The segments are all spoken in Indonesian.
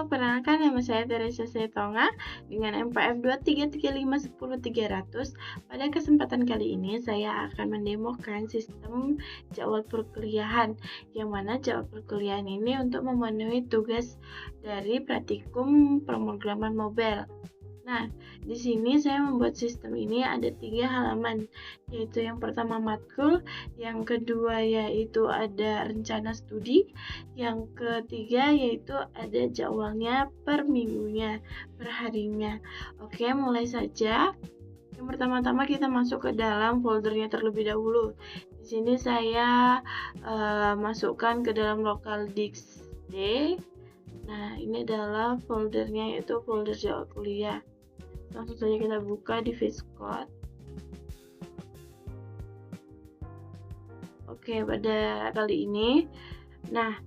perkenalkan nama saya Teresa Setonga dengan MPF 233510300. Pada kesempatan kali ini saya akan mendemokan sistem jadwal perkuliahan, yang mana jadwal perkuliahan ini untuk memenuhi tugas dari praktikum pemrograman mobile. Nah, di sini saya membuat sistem ini ada 3 halaman, yaitu yang pertama matkul, yang kedua yaitu ada rencana studi, yang ketiga yaitu ada jadwalnya per minggunya, per harinya. Oke, mulai saja. Yang pertama-tama kita masuk ke dalam foldernya terlebih dahulu. Di sini saya masukkan ke dalam local disk D. Nah, ini adalah foldernya, yaitu folder jadwal kuliah. Langsung saja kita buka di VSCode. Oke, pada kali ini, nah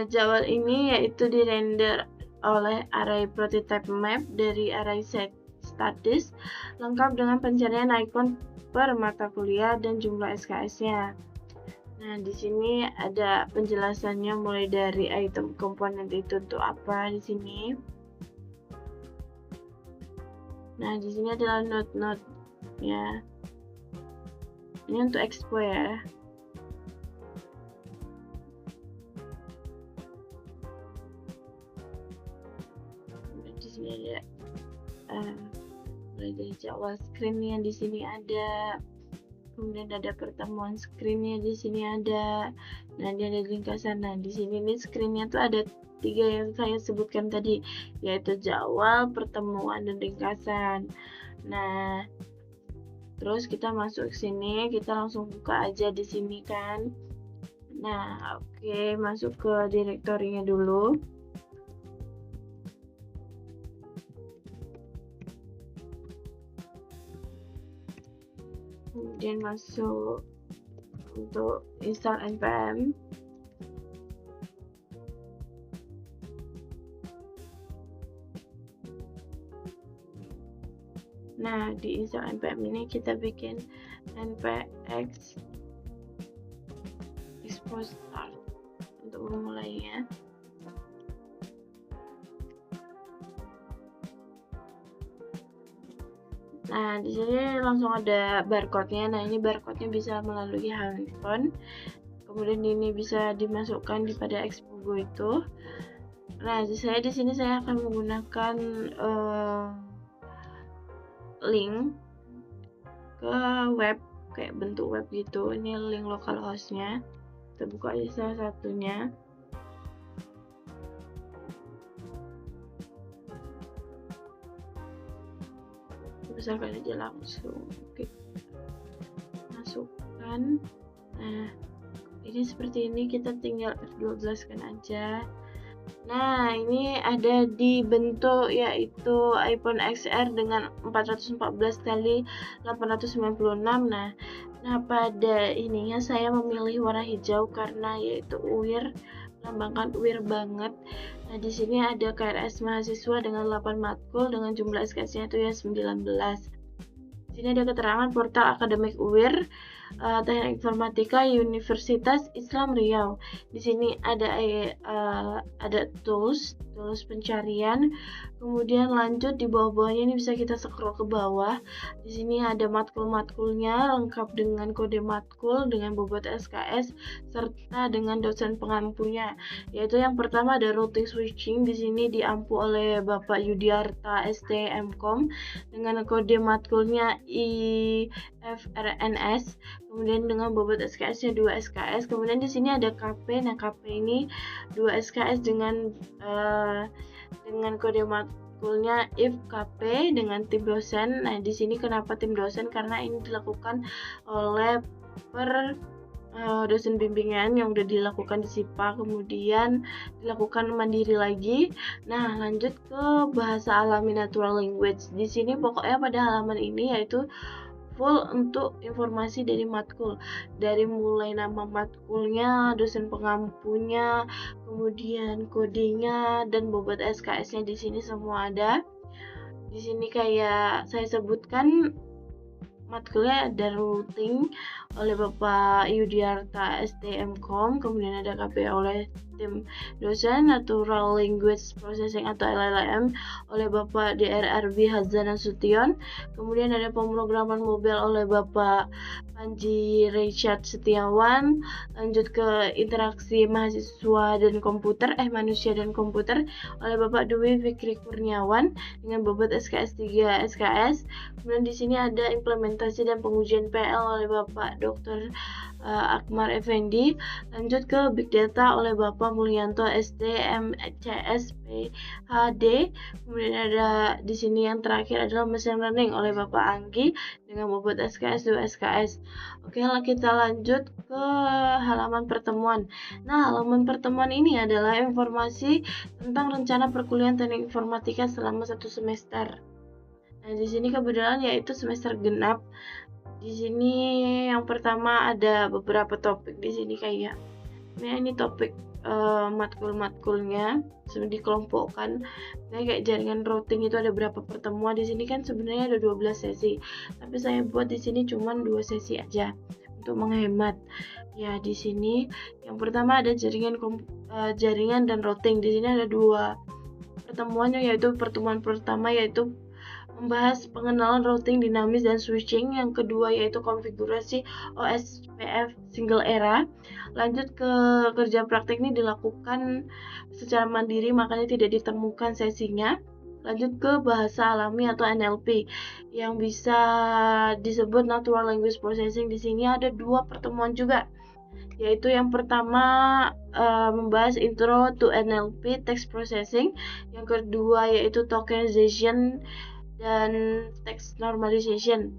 jadwal ini yaitu dirender oleh array prototype map dari array set status, lengkap dengan pencarian ikon per mata kuliah dan jumlah SKS-nya. Nah, di sini ada penjelasannya mulai dari item komponen itu untuk apa di sini. Nah, di sini adalah note-note ya. Ini untuk expo ya. Di sini ada mulai dari jadwal screen-nya di sini ada. Kemudian ada pertemuan screen-nya di sini ada. Nah, dia ada ringkasan. Nah, di sini nih screen-nya tuh ada 3 yang saya sebutkan tadi, yaitu jadwal, pertemuan, dan ringkasan. Nah, terus kita masuk ke sini, kita langsung buka aja di sini kan. Nah, oke, masuk ke direktorinya dulu. Kemudian masuk untuk install npm. Nah, di install npm ini kita bikin npx export start untuk memulainya. Nah, di sini langsung ada barcode-nya. Nah, ini barcode-nya bisa melalui handphone. Kemudian ini bisa dimasukkan di pada Expogo itu. Nah, di sini saya akan menggunakan link ke web, kayak bentuk web gitu. Ini link localhost-nya. Kita buka aja salah satunya. Misalkan aja langsung masukkan. Nah, ini seperti ini, kita tinggal F12 kan aja. Nah, ini ada di bentuk yaitu iPhone XR dengan 414 kali 896. Nah, pada ininya saya memilih warna hijau karena yaitu UIR, melambangkan UIR banget. Nah, di sini ada KRS mahasiswa dengan 8 matkul dengan jumlah SKS-nya itu ya 19. Di sini ada keterangan portal akademik UIR, Teknik Informatika Universitas Islam Riau. Di sini ada tools pencarian. Kemudian lanjut di bawah-bawahnya ini bisa kita scroll ke bawah. Di sini ada matkul-matkulnya lengkap dengan kode matkul dengan bobot SKS serta dengan dosen pengampunya. Yaitu yang pertama ada routing switching. Di sini diampu oleh Bapak Yudiarta STMkom dengan kode matkulnya IFRNS. Kemudian dengan bobot SKS-nya 2 SKS. Kemudian di sini ada KP. Nah, KP ini 2 SKS dengan kode matkulnya if KP dengan tim dosen. Nah, di sini kenapa tim dosen? Karena ini dilakukan oleh dosen bimbingan yang udah dilakukan di SIPA, kemudian dilakukan mandiri lagi. Nah, lanjut ke bahasa alami natural language. Di sini pokoknya pada halaman ini yaitu full untuk informasi dari matkul, dari mulai nama matkulnya, dosen pengampunya, kemudian kodenya dan bobot SKS-nya di sini semua ada. Di sini kayak saya sebutkan matkulnya ada routing oleh Bapak Yudiarta STMkom, kemudian ada KP oleh tim dosen Natural Language Processing atau LLM oleh Bapak DRRB Hazan Nasution. Kemudian ada pemrograman mobil oleh Bapak Panji Richard Setiawan. Lanjut ke interaksi mahasiswa dan komputer, manusia dan komputer oleh Bapak Dwi Fikri Kurniawan dengan bobot SKS 3 SKS. Kemudian di sini ada implementasi dan pengujian PL oleh Bapak Dr. Akmal Effendi. Lanjut ke Big Data oleh Bapak Mulyanto SD MCS PhD. Kemudian ada di sini yang terakhir adalah Machine Learning oleh Bapak Anggi dengan bobot SKS 2 SKS. Oke, kita lanjut ke halaman pertemuan. Nah, halaman pertemuan ini adalah informasi tentang rencana perkuliahan Teknik Informatika selama 1 semester. Nah, di sini kebetulan yaitu semester genap. Di sini yang pertama ada beberapa topik di sini kayak ini topik matkul-matkulnya sudah dikelompokkan. Kayak jaringan routing itu ada berapa pertemuan. Di sini kan sebenarnya ada 12 sesi. Tapi saya buat di sini cuma 2 sesi aja untuk menghemat. Ya, di sini yang pertama ada jaringan dan routing. Di sini ada 2 pertemuannya, yaitu pertemuan pertama yaitu membahas pengenalan routing dinamis dan switching. Yang kedua yaitu konfigurasi OSPF single era. Lanjut ke kerja praktik ini dilakukan secara mandiri, makanya tidak ditemukan sesinya. Lanjut ke bahasa alami atau NLP yang bisa disebut Natural Language Processing. Di sini ada 2 pertemuan juga, yaitu yang pertama membahas Intro to NLP Text Processing. Yang kedua yaitu Tokenization dan Text Normalization.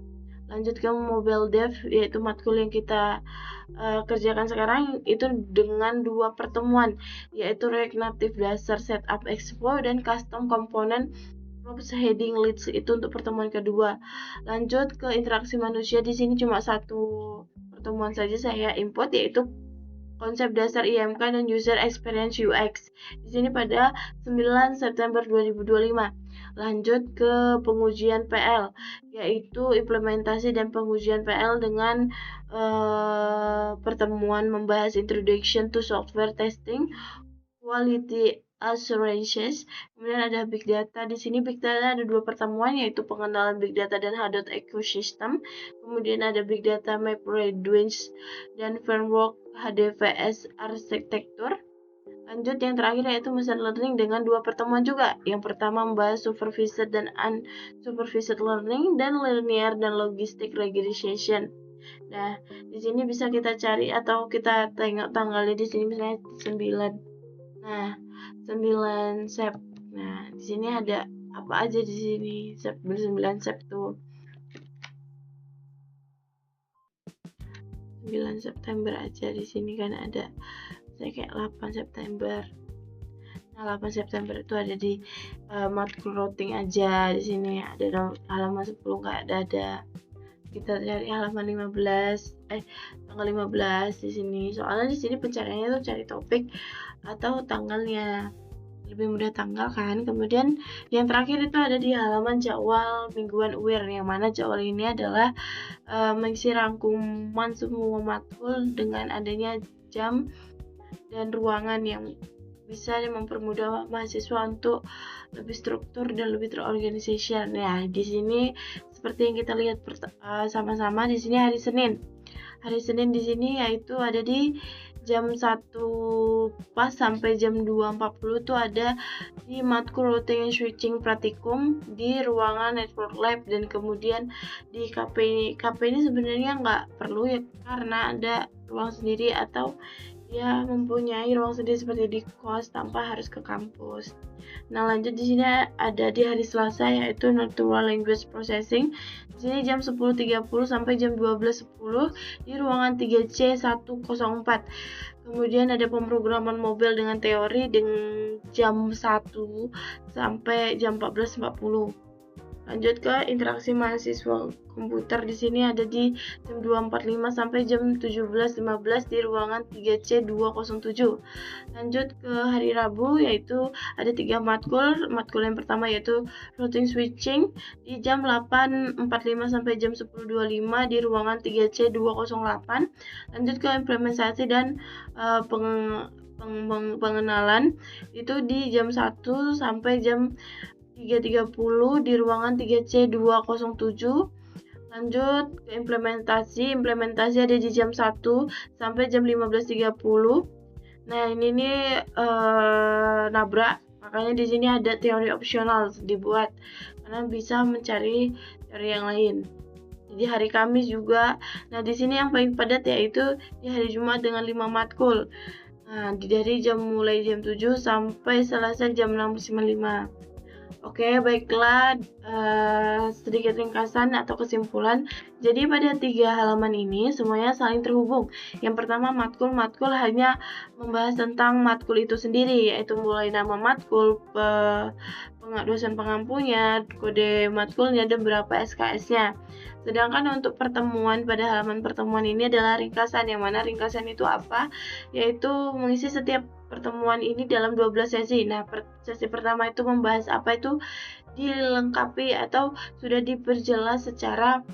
Lanjut ke Mobile Dev, yaitu matkul yang kita kerjakan sekarang itu dengan 2 pertemuan, yaitu React Native dasar Setup Expo dan Custom Component Props Heading Leads, itu untuk pertemuan kedua. Lanjut ke interaksi manusia. Di sini cuma 1 pertemuan saja saya import, yaitu konsep dasar IMK dan User Experience UX. Di sini pada 9 September 2025. Lanjut ke pengujian PL, yaitu implementasi dan pengujian PL dengan pertemuan membahas Introduction to Software Testing, Quality Assurances. Kemudian ada Big Data. Di sini Big Data ada 2 pertemuan, yaitu pengenalan Big Data dan Hadoop Ecosystem. Kemudian ada Big Data Map Reduce dan Framework HDFS Architecture. Lanjut yang terakhir yaitu Machine Learning dengan 2 pertemuan juga. Yang pertama membahas Supervised dan Unsupervised Learning dan Linear dan Logistic Regression. Nah, di sini bisa kita cari atau kita tengok tanggalnya di sini, misalnya 9. Nah, 9 Sep. Nah, di sini ada apa aja di sini? 9 Sep tuh. 9 September aja di sini kan ada. Saya kayak 8 September. Nah, 8 September itu ada di matkul routing aja. Di sini ada halaman 10 nggak ada. Kita cari halaman 15, tanggal 15 di sini. Soalnya di sini pencariannya tuh cari topik atau tanggalnya. Lebih mudah tanggal kan. Kemudian yang terakhir itu ada di halaman jadwal mingguan UIR, yang mana jadwal ini adalah mengisi rangkuman semua matkul dengan adanya jam dan ruangan yang bisa mempermudah mahasiswa untuk lebih struktur dan lebih terorganisasi. Nah, di sini seperti yang kita lihat sama-sama di sini hari Senin. Hari Senin di sini yaitu ada di jam 1 pas sampai jam 2.40 itu ada di matkul routing and switching praktikum di ruangan network lab. Dan kemudian di KP ini sebenarnya nggak perlu ya, karena ada ruang sendiri atau ya mempunyai ruang sendiri seperti di kos tanpa harus ke kampus. Nah, lanjut di sini ada di hari Selasa yaitu Natural Language Processing. Di sini jam 10.30 sampai jam 12.10 di ruangan 3C 104. Kemudian ada pemrograman mobil dengan teori dengan jam 1 sampai jam 14.40. Lanjut ke interaksi mahasiswa komputer. Di sini ada di jam 2.45 sampai jam 17.15 di ruangan 3C 207. Lanjut ke hari Rabu yaitu ada 3 matkul. Matkul yang pertama yaitu routing switching di jam 8.45 sampai jam 10.25 di ruangan 3C 208. Lanjut ke implementasi dan pengenalan itu di jam 1 sampai jam 3.30 di ruangan 3C207. Lanjut ke implementasi ada di jam 1 sampai jam 15.30. Nah, ini nih nabrak, makanya di sini ada teori opsional dibuat karena bisa mencari teori yang lain. Jadi hari Kamis juga. Nah, di sini yang paling padat yaitu di hari Jumat dengan 5 matkul. Nah, dari mulai jam 7 sampai selesai jam 6.55. Oke, baiklah, sedikit ringkasan atau kesimpulan. Jadi pada 3 halaman ini semuanya saling terhubung. Yang pertama, matkul hanya membahas tentang matkul itu sendiri, yaitu mulai nama matkul, dosen pengampunya, kode matkulnya, dan berapa SKS-nya. Sedangkan untuk pertemuan, pada halaman pertemuan ini adalah ringkasan, yang mana ringkasan itu apa? Yaitu mengisi setiap pertemuan ini dalam 12 sesi. Nah, sesi pertama itu membahas apa itu dilengkapi atau sudah diperjelas secara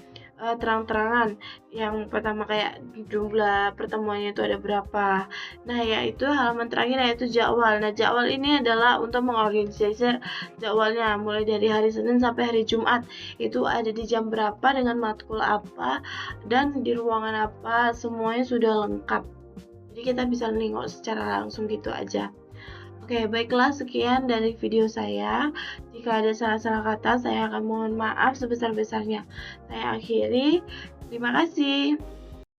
terang-terangan. Yang pertama kayak jumlah pertemuannya itu ada berapa. Nah, yaitu halaman terakhir yaitu jadwal. Nah, jadwal ini adalah untuk mengorganisir jadwalnya mulai dari hari Senin sampai hari Jumat. Itu ada di jam berapa dengan matkul apa dan di ruangan apa, semuanya sudah lengkap. Jadi kita bisa nengok secara langsung gitu aja. Oke, baiklah, sekian dari video saya. Jika ada salah-salah kata, saya akan mohon maaf sebesar-besarnya. Saya akhiri. Terima kasih.